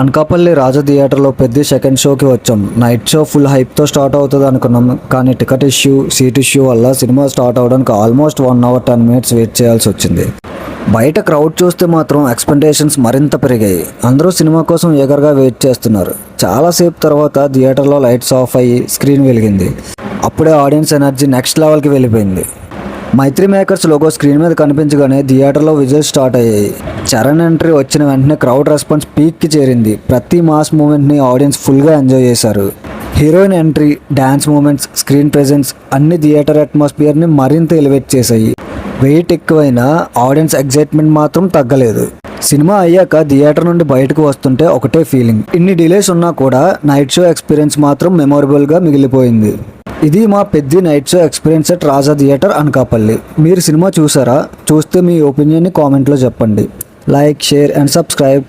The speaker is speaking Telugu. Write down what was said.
అనకాపల్లి రాజా థియేటర్లో పెద్ద సెకండ్ షోకి వచ్చాం. నైట్ షో ఫుల్ హైప్తో స్టార్ట్ అవుతుంది అనుకున్నాం, కానీ టికెట్ ఇష్యూ, సీట్ ఇష్యూ వల్ల సినిమా స్టార్ట్ అవడానికి ఆల్మోస్ట్ 1 hour 10 minutes వెయిట్ చేయాల్సి వచ్చింది. బయట క్రౌడ్ చూస్తే మాత్రం ఎక్స్పెక్టేషన్స్ మరింత పెరిగాయి. అందరూ సినిమా కోసం ఈగర్గా వెయిట్ చేస్తున్నారు. చాలాసేపు తర్వాత థియేటర్లో లైట్స్ ఆఫ్ అయ్యి స్క్రీన్ వెలిగింది. అప్పుడే ఆడియన్స్ ఎనర్జీ నెక్స్ట్ లెవెల్కి వెళ్ళిపోయింది. మైత్రి మేకర్స్ లోగో స్క్రీన్ మీద కనిపించగానే థియేటర్లో విజువల్స్ స్టార్ట్ అయ్యాయి. చరణ్ ఎంట్రీ వచ్చిన వెంటనే క్రౌడ్ రెస్పాన్స్ పీక్కి చేరింది. ప్రతి మాస్ మూమెంట్ని ఆడియన్స్ ఫుల్గా ఎంజాయ్ చేశారు. Heroine entry, dance moments, screen presence అన్ని థియేటర్ అట్మాస్ఫియర్ని మరింత ఎలివేట్ చేశాయి. వెయిట్ ఎక్కువైనా ఆడియన్స్ ఎగ్జైట్మెంట్ మాత్రం తగ్గలేదు. సినిమా అయ్యాక థియేటర్ నుండి బయటకు వస్తుంటే ఒకటే ఫీలింగ్. ఇన్ని డిలేస్ ఉన్నా కూడా నైట్ షో ఎక్స్పీరియన్స్ మాత్రం మెమొరబుల్గా మిగిలిపోయింది. ఇది మా పెద్ద night show experience at Raja theatre Anakapalli. మీరు సినిమా చూసారా? చూస్తే మీ ఒపీనియన్ని కామెంట్లో చెప్పండి. Like, share and subscribe.